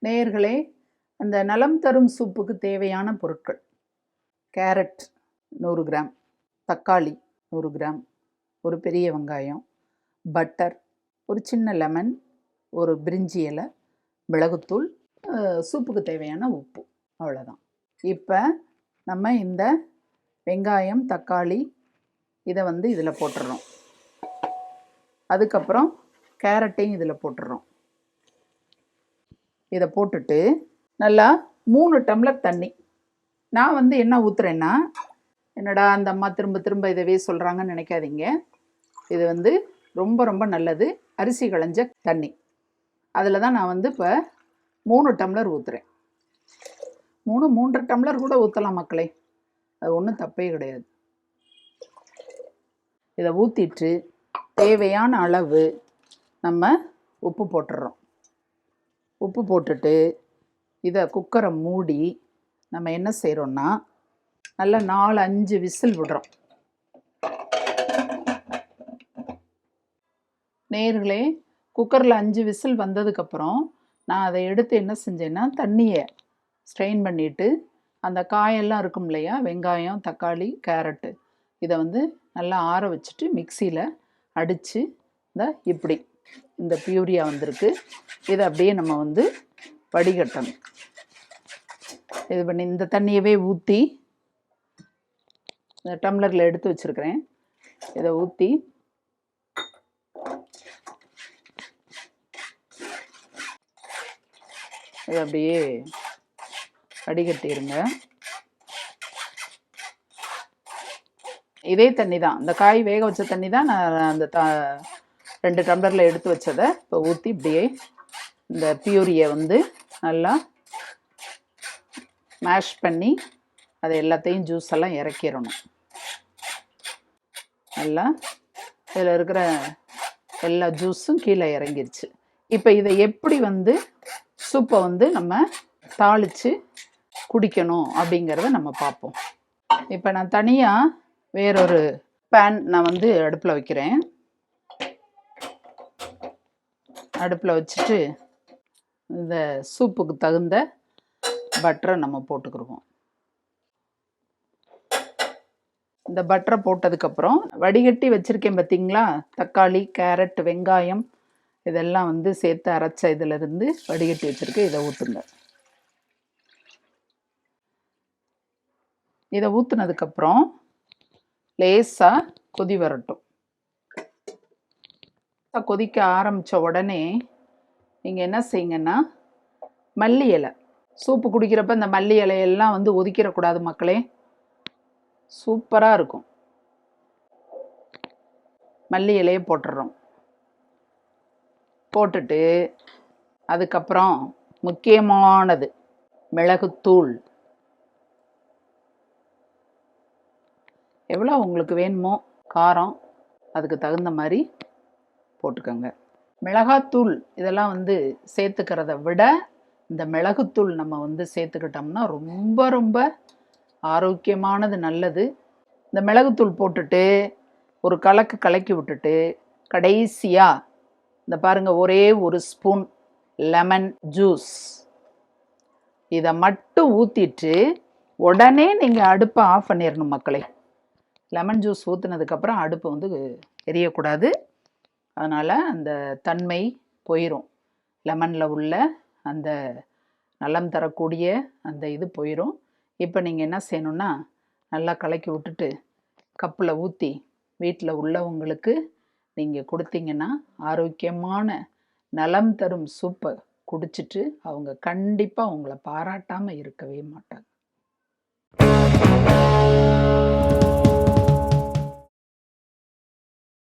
நேயர்களே, அந்த நலம் தரும் சூப்புக்கு தேவையான பொருட்கள்: கேரட் 100 கிராம், தக்காளி 100 கிராம், ஒரு பெரிய வெங்காயம், பட்டர், ஒரு சின்ன லெமன், ஒரு பிரிஞ்சி இலை, மிளகுத்தூள், சூப்புக்கு தேவையான உப்பு. அவ்வளோதான். இப்போ நம்ம இந்த வெங்காயம், தக்காளி இதை இதில் போட்டுடுறோம். அதுக்கப்புறம் கேரட்டையும் இதில் போட்டுடுறோம். இதை போட்டுட்டு நல்லா 3 டம்ளர் தண்ணி. நான் என்ன ஊற்றுறேன்னா, என்னடா அந்த அம்மா திரும்ப திரும்ப இதவே சொல்கிறாங்கன்னு நினைக்காதீங்க. இது ரொம்ப ரொம்ப நல்லது. அரிசி களைஞ்ச தண்ணி. அதில் தான் நான் இப்போ 3 டம்ளர் ஊற்றுறேன். 3.5 டம்ளர் கூட ஊற்றலாம் மக்களே, அது ஒன்றும் தப்பே கிடையாது. இதை ஊற்றிட்டு தேவையான அளவு நம்ம உப்பு போட்டுடுறோம். உப்பு போட்டுட்டு இதை குக்கரை மூடி நம்ம என்ன செய்கிறோன்னா, நல்லா 4-5 விசில் விடுறோம். நேயர்களே, குக்கரில் 5 விசில் வந்ததுக்கப்புறம் நான் அதை எடுத்து என்ன செஞ்சேன்னா, தண்ணியை ஸ்ட்ரெயின் பண்ணிவிட்டு அந்த காயெல்லாம் இருக்கும் இல்லையா, வெங்காயம், தக்காளி, கேரட்டு, இதை நல்லா ஆற வச்சுட்டு மிக்சியில் அடித்து இப்படி இந்த பியூரியா வந்திருக்கு. இதை அப்படியே நம்ம வடிகட்டணும். இது பண்ணி இந்த தண்ணியவே ஊற்றி இந்த டம்ளரில் எடுத்து வச்சுருக்கிறேன். இதை ஊற்றி இதை அப்படியே வடிகட்டிடுங்க. இதே தண்ணி தான், இந்த காய் வேக வச்ச தண்ணி தான் நான் அந்த 2 டம்ளரில் எடுத்து வச்சதை இப்போ ஊற்றி இப்படியே இந்த பியூரியை நல்லா மேஷ் பண்ணி அதை எல்லாத்தையும் ஜூஸ் எல்லாம் இறக்கிடணும். நல்லா இதில் இருக்கிற எல்லா ஜூஸும் கீழே இறங்கிருச்சு. இப்போ இதை எப்படி சூப்பை நம்ம தாளித்து குடிக்கணும் அப்படிங்கிறத நம்ம பார்ப்போம். இப்போ நான் தனியாக வேறொரு பேன் நான் அடுப்பில் வைக்கிறேன். அடுப்பில் வச்சுட்டு இந்த சூப்புக்கு தகுந்த பட்டரை நம்ம போட்டுக்கிடுவோம். இந்த பட்டரை போட்டதுக்கப்புறம் வடிகட்டி வச்சுருக்கேன் பார்த்தீங்களா, தக்காளி, கேரட், வெங்காயம் இதெல்லாம் சேர்த்து அரைச்ச இதிலிருந்து வடிகட்டி வச்சுருக்கேன். இதை ஊற்றுங்க. இதை ஊற்றுனதுக்கப்புறம் லேசாக கொதி வரட்டும். கொதிக்க ஆரம்பித்த உடனே நீங்கள் என்ன செய்யுங்கன்னா, மல்லி இலை, சூப்பு குடிக்கிறப்ப இந்த மல்லி இலையெல்லாம் ஒதுக்கிடக்கூடாது மக்களே, சூப்பராக இருக்கும். மல்லி இலையை போட்டுடுறோம். போட்டுட்டு அதுக்கப்புறம் முக்கியமானது மிளகுத்தூள். எவ்வளோ உங்களுக்கு வேணுமோ காரம் அதுக்கு தகுந்த மாதிரி போட்டுக்கோங்க. மிளகாத்தூள் இதெல்லாம் சேர்த்துக்கிறத விட இந்த மிளகுத்தூள் நம்ம சேர்த்துக்கிட்டோம்னா ரொம்ப ரொம்ப ஆரோக்கியமானது, நல்லது. இந்த மிளகுத்தூள் போட்டுட்டு ஒரு கலக்கி விட்டுட்டு கடைசியாக இந்த பாருங்கள், ஒரே ஒரு ஸ்பூன் லெமன் ஜூஸ் இதை மட்டும் ஊற்றிட்டு உடனே நீங்கள் அடுப்பை ஆஃப் பண்ணிடணும் மக்களே. லெமன் ஜூஸ் ஊற்றுனதுக்கப்புறம் அடுப்பு எரியக்கூடாது. அதனால் அந்த தன்மை போயிடும். லெமனில் உள்ள அந்த நலம் தரக்கூடிய அந்த இது போயிடும். இப்போ நீங்கள் என்ன செய்யணுன்னா, நல்லா கலக்கி விட்டுட்டு கப்பில் ஊற்றி வீட்டில் உள்ளவங்களுக்கு நீங்கள் கொடுத்தீங்கன்னா ஆரோக்கியமான நலம் தரும் சூப்பை குடிச்சிட்டு அவங்க கண்டிப்பாக உங்களை பாராட்டாமல் இருக்கவே மாட்டாங்க.